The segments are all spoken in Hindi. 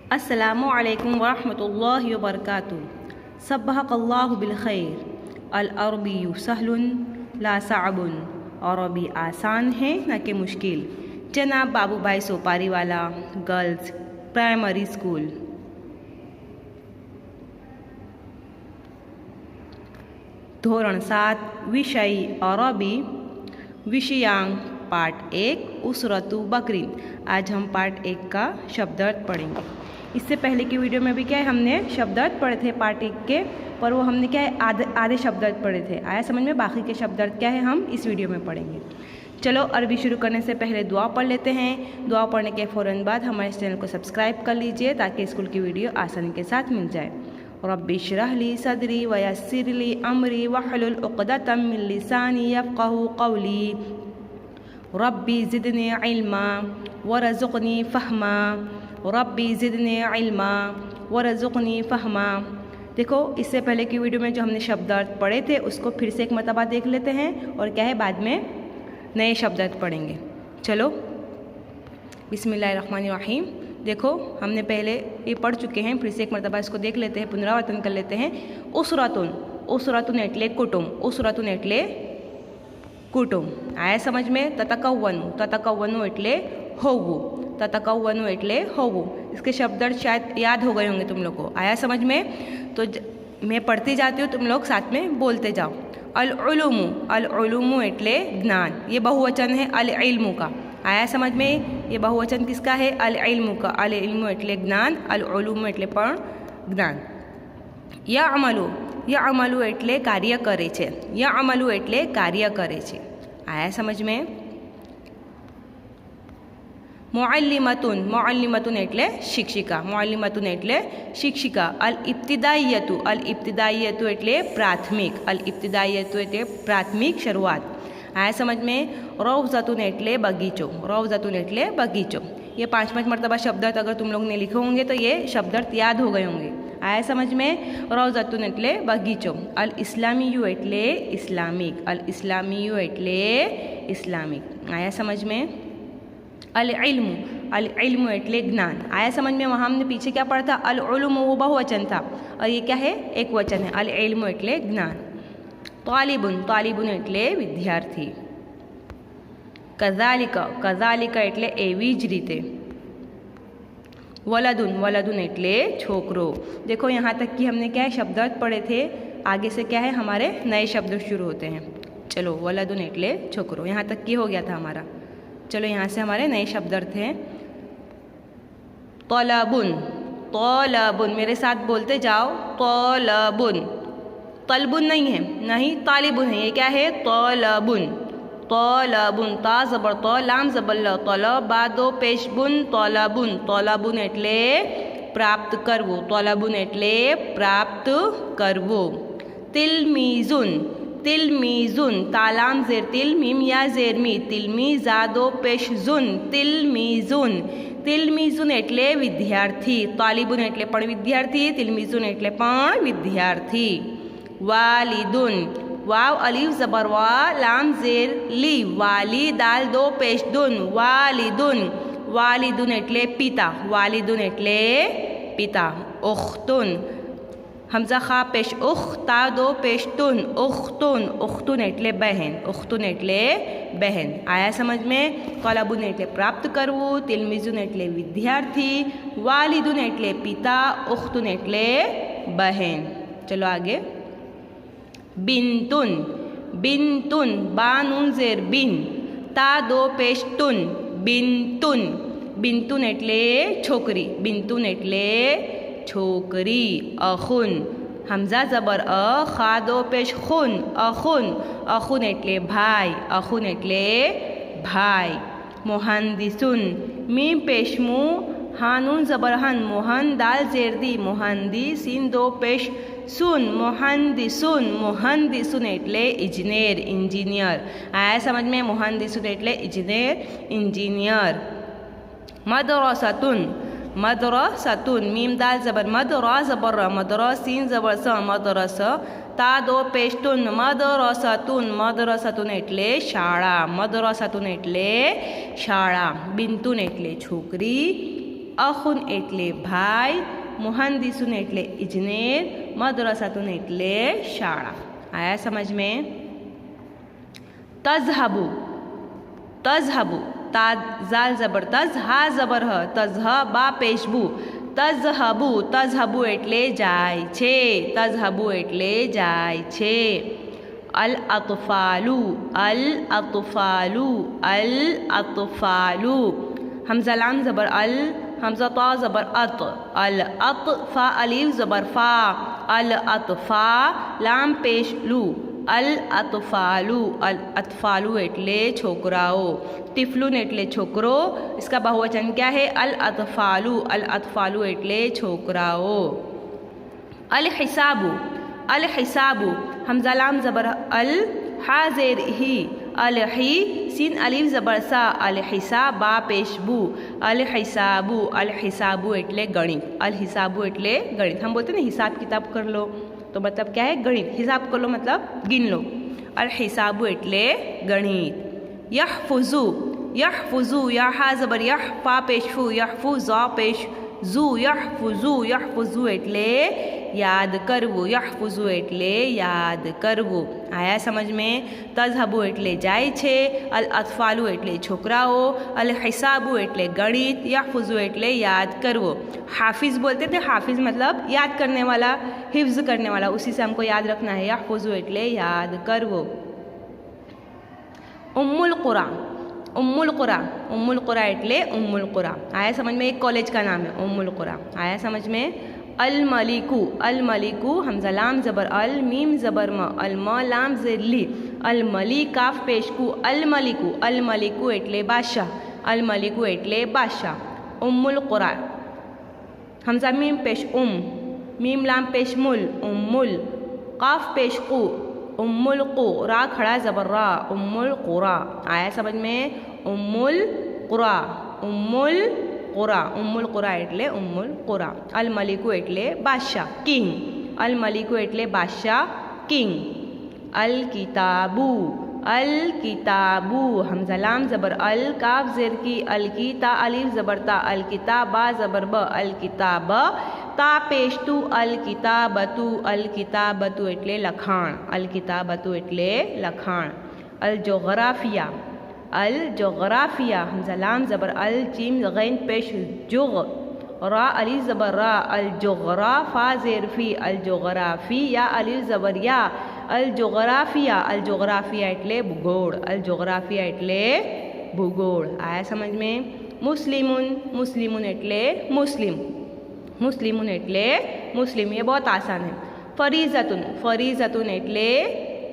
अस्सलामु अलैकुम वरहमतुल्लाहि वबरकातुहू। सब्बहकल्लाहु बिल खैर। अल अरबिय्यु सहलुन ला सअबुन। अरबी आसान है न कि मुश्किल। जनाब बाबूभाई सोपारीवाला गर्ल्स प्राइमरी स्कूल। धोरण 7 विषय अरबी। विषयांक पार्ट 1 उसरतु बकरीन। आज हम पार्ट 1 का शब्दार्थ पढ़ेंगे। इससे पहले की वीडियो में भी क्या है, हमने शब्दार्थ पढ़े थे पार्ट 1 के, पर वो हमने क्या है आधे शब्दार्थ पढ़े थे। आया समझ में? बाकी के शब्दार्थ क्या है हम इस वीडियो में पढ़ेंगे। चलो अरबी शुरू करने से पहले दुआ पढ़ लेते हैं। दुआ पढ़ने के फ़ौरन बाद हमारे इस चैनल को सब्सक्राइब कर लीजिए ताकि स्कूल की वीडियो आसानी के साथ मिल जाए। रब्बि इश्रह ली सदरी व यस्सिर ली अमरी वहलुल उक़दतम मिन लिसानी यफ़क़हू क़ौली। रब्बी ज़िदनी इल्मा वरज़ुक़नी फ़हमा। रब्बी ज़िदनी इल्मा वरज़ुक़नी फ़हमा। देखो, इससे पहले की वीडियो में जो हमने शब्दार्थ पढ़े थे उसको फिर से एक मरतबा देख लेते हैं और क्या है बाद में नए शब्दार्थ पढ़ेंगे। चलो बिस्मिल्लाहिर्रहमानिर्रहीम। देखो, हमने पहले ये पढ़ चुके हैं, फिर से एक मरतबा इसको देख लेते हैं, पुनरावर्तन कर लेते हैं। उसरतुन, उसरतुन एटले कुटुम, उसरतुन एटले कुटुम। आया समझ में? ततकव्वनु, ततकव्वनु एटले होवु, ततकव्वनु एटले होवु। इसके शब्दार्थ शायद याद हो गए होंगे तुम लोग को। आया समझ में? तो मैं पढ़ती जाती हूँ, तुम लोग साथ में बोलते जाओ। अल उलुमु, अल उलुमु एटले ज्ञान। ये बहुवचन है अल इल्मु का। आया समझ में? ये बहुवचन किसका है? अल इल्मु का। अल इल्मु एटले ज्ञान, अल उलुमु एटले पण ज्ञान। या अमलु, या अमलु एटले कार्य करे छे, या अमलु एटले कार्य करे छे। आया समझ में? मुअल्लिमतुन, मुअल्लिमतुन एटले शिक्षिका, मुअल्लिमतुन एटले शिक्षिका। अल इब्तिदाइयतु, अल इब्तिदाइयतु एटले प्राथमिक, अल इब्तिदाइयतु एटले प्राथमिक शरूआत। आया समझ में? रौज़तुन एटले बगीचो, रौज़तुन एटले बगीचो। ये 5-5 मरतबा शब्दार्थ अगर तुम लोग ने लिखे होंगे तो ये शब्दार्थ याद हो गए होंगे। आया समझ में? रौज़तुन एटले बगीचो। अल इस्लामियु एटले इस्लामिक, अल इस्लामियु एटले इस्लामिक। आया समझ में? अल इल्मु, अल इल्मु एटले ज्ञान। आया समझ में? वहाँ हमने पीछे क्या पढ़ा था? अल उलुमु वो बहुवचन था और ये क्या है? एक वचन है। अल इल्मु एटले ज्ञान। तालिबुन, तालिबुन एटले विद्यार्थी। कज़ालिका, कज़ालिका एटले एवी ज रीते। वलदुन, वलदुन एटले छोकरो। देखो, यहाँ तक कि हमने क्या है शब्दार्थ पढ़े थे, आगे से क्या है हमारे नए शब्द शुरू होते हैं। चलो, वलदुन एटले छोकरो, यहाँ तक की हो गया था हमारा। चलो, यहाँ से हमारे नए शब्दार्थ हैं। तलबुन, तलबुन, मेरे साथ बोलते जाओ। तलबुन, तलबुन नहीं है, नहीं तालिबुन है। ये क्या है? तलबुन, तलबुन। ता जबर तो, लाम जबर ल, तलब बादो पेशबुन, तलबुन। तलबुन एटले प्राप्त करवो, तलबुन एटले प्राप्त करवो। तिलमीजुन, तिलमीजुन, तालाम जेर तिल मीम या जेर मी, तिलमी जादो पेश जुन, तिलमीजुन। तिलमीजुन एटले विद्यार्थी, तालिबुन एटले पण विद्यार्थी, तिलमीजुन एटले पण विद्यार्थी। वालिदुन, वाव अलीफ जबर वा, लाम जेर ली, वाली दाल दो पेश दुन, वालिदुन। वालिदुन एटले पिता, वालिदुन एटले पिता। उख्तुन, हमजा खा पेश उख, ता दो पेश तुन, उख्तुन। उख्तुन एटले बहन, उख्तुन एटले बहन। आया समझ में? तलबुन एटले प्राप्त करवू, तिलमिजुन एटले विद्यार्थी, वालिदुन एटले पिता, उख्तुन एटले बहन। चलो आगे। बिनतुन, बिनतुन, बा नून जेर बिन, ता दो पेश तुन, बिनतुन। बिनतुन एटले छोकरी, बिनतुन एटले छोकरी। अखुन, हमजा जबर अ, खा दो पेश खुन, अखुन। अखुन एटले भाई, अखुन एटले भाई। मुहंदिसुन, मीम पेश मु, हानून जबर हन, मोहन दाल जेर दी, मुहंदिसिन दो पेश सुन, मुहंदिसुन। मुहंदिसुन एटले इंजीनियर, इंजीनियर। आया समझ में? मुहंदिसुन एटले इंजीनियर, इंजीनियर। मदरसतुन, मदरसतुन, मीम दाल जबर मद, रा जबर र, मदरसिन जबर स, मदरस, ता दो पेशतुन, मदरसतुन। मदरसतुन एटले शाळा, मदरसतुन एटले शाळा। बिनतुन एटले छोकरी, अखुन एटले भाई, मुहंदिसुन एटले इंजीनियर, मदरसातुन एटले शाळा। आया समझ में? तजहबु, तजहबु ता जाल जबर तज, हा जबर ह, तजहबा पेशबु, तजहबु, तजहबु एटले जाय छे, तजहबु एटले जाय छे। अल अतफालु, अल अतफालु, अल अतफालु हमजा लाम जबर अल, हमजा ता जबर अत, अल अत फा अलीफ जबर फा, अल अतफा लाम पेश लू, अल अतफालु, अल अतफालु एटले छोकराओ, तिफलुन एटले छोकरो, इसका बहुवचन क्या है? अल अतफालु, अल अतफालु एटले छोकराओ। अल हिसाबु, अल हिसाबु हमजा लाम जबर अल, हा जेर ही, अल ही सीन अलीफ जबर सा, अल हिसाबा पेशबू, अल हिसाबु, अल हिसाबु एटले गणित, अल हिसाबु एटले गणित। हम बोलते हैं ना हिसाब किताब कर लो, तो मतलब क्या है? गणित। हिसाब कर लो मतलब गिन लो। अल हिसाबु एटले गणित। यहफुजु, यहफुजु या हा जबर यह फा पेशफु, यहफुजा पेश जू, यहफुजु, यहफुजु एटले याद करवो, यहफुजु एटले याद करवो। आया समझ में? तजहबु एटले जाय छे, अल अतफालु एटले छोकराओ, अल हिसाबु एटले गणित, यहफुजु एटले याद करवो। हाफिज बोलते थे, हाफिज मतलब याद करने वाला, हिफ्ज करने वाला, उसी से हमको याद रखना है। यहफुजु एटले याद करवो। उम्मुल कुरा, उम्मुल कुरा, उम्मुल कुरा एटले उम्मुल कुरा। आया समझ में? एक कॉलेज का नाम है उम्मुल कुरा। आया समझ में? अल मलिकु, अल मलिकु हमजा लाम जबर अल, मीम जबर म, अल म लाम जेर ली, अल मली काफ पेशकु, अल मलिकु, अल मलिकु एटले बादशाह, अल मलिकु एटले बादशाह। उम्मुल कुरा हमजा मीम पेश उम, मीम लाम पेश मुल, उम्मुल, काफ पेश कु, उम्मुल कु, रा खड़ा जबर रा, उम्मुल कुरा। आया समझ में? उम्मुल कुरा, उम्मुल कुरा, उम्मुल कुरा एटले उम्मुल कुरा। अल मलिकु एटले बादशाह, किंग, अल मलिकु एटले बादशाह, किंग। अल किताबु, अल किताबु हमजा लाम जबर अल, काफ जेर की, अल कीता अलीफ जबर ता, अल किताबा जबर ब, अल किताब ता पेशतु, अल किताबतु, अल किताबतु एटले लखाण, अल किताबतु एटले लखाण। अल जोग्राफिया, अल जोग्राफिया हमजा लाम जबर अल, जीम गैन पेश जुग, रा अली जबर रा, अल जोग्राफा जेर फी, अल जोग्राफी या अली जबर या, अल जोग्राफिया, अल जोग्राफिया एटले भूगोल, अल जोग्राफिया एटले भूगोल। आया समझ में? मुस्लिमुन, मुस्लिमुन एटले मुस्लिम, मुस्लिमुन एटले मुस्लिम। ये बहुत आसान है। फरीजतुन, फरीजतुन एटले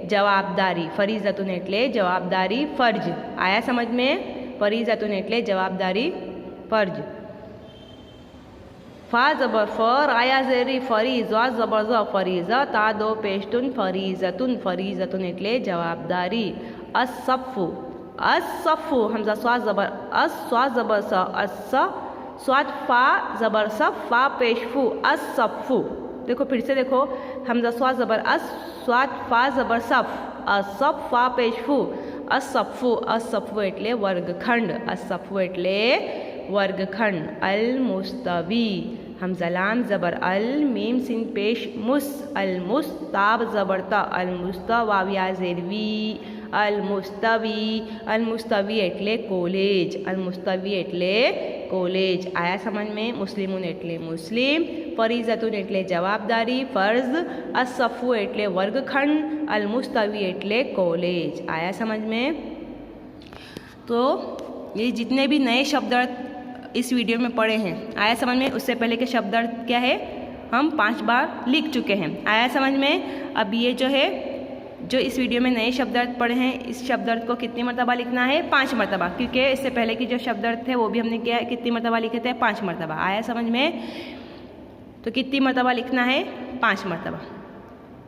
जवाबदारी, फरीजतुन एटले जवाबदारी, फर्ज। आया समझ में? फरीजतुन एटले जवाबदारी, फर्ज। फा जबर फर, आया जेरी फरी, ज़ा जबर ज़ फरीज़ा, ता दो पेशतुन, फरीजतुन, फरीजतुन एटले जवाबदारी। अस्सफ़ु, अस्सफ़ु हमजा स्वा जबर अस, स्वा जबर स, अस स्वाद फा जबर सफ, फा पेशफु, अस्सफ़ु। देखो फिर से देखो, हमजा स्वा जबर अस, स्वाद फा जबर सफ, असफ फा पेशफु, असफ़ु, असफ़ु एटले वर्गखंड, असफ़ु एटले वर्गखंड। अल मुस्तवी हमजा लाम जबर अल, मीम सिन पेश मुस, अल मुस्ताब जबर ता, अल मुस्तवाविया जेरवी, अल मुस्तवी, अल मुस्तवी एटले कॉलेज, अल मुस्तवी एटले कॉलेज। आया समझ में? मुस्लिमुन एटले मुस्लिम, फरीजतुन एटले जवाबदारी, फर्ज, अस्सफ़ु एटले वर्गखंड, अल मुस्तवी एटले कॉलेज। आया समझ में? तो ये जितने भी नए शब्दार्थ इस वीडियो में पढ़े हैं, आया समझ में? उससे पहले के शब्दार्थ क्या है हम 5 बार लिख चुके हैं। आया समझ में? अब ये जो है, जो इस वीडियो में नए शब्दार्थ पढ़े हैं, इस शब्दार्थ को कितनी मरतबा लिखना है? 5 मरतबा, क्योंकि इससे पहले की जो शब्दार्थ थे वो भी हमने क्या कितनी मरतबा लिखे थे? 5 मरतबा। आया समझ में? तो कितनी मरतबा लिखना है? 5 मरतबा।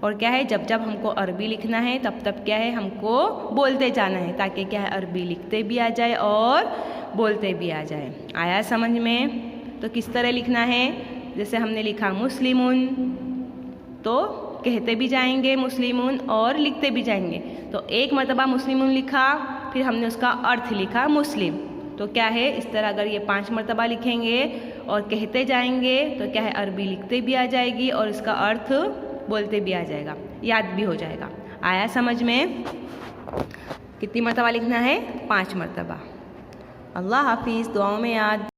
और क्या है, जब जब हमको अरबी लिखना है तब तब क्या है, हमको बोलते जाना है, ताकि क्या है अरबी लिखते भी आ जाए और बोलते भी आ जाए। आया समझ में? तो किस तरह लिखना है? जैसे हमने लिखा मुस्लिमुन, तो कहते भी जाएंगे मुस्लिमुन और लिखते भी जाएंगे। तो एक मरतबा मुस्लिमुन लिखा, फिर हमने उसका अर्थ लिखा मुस्लिम। तो क्या है, इस तरह अगर ये 5 मरतबा लिखेंगे और कहते जाएंगे तो क्या है, अरबी लिखते भी आ जाएगी और इसका अर्थ बोलते भी आ जाएगा, याद भी हो जाएगा। आया समझ में? कितनी मरतबा लिखना है? 5 मरतबा। अल्लाह हाफिज़, दुआओं में याद।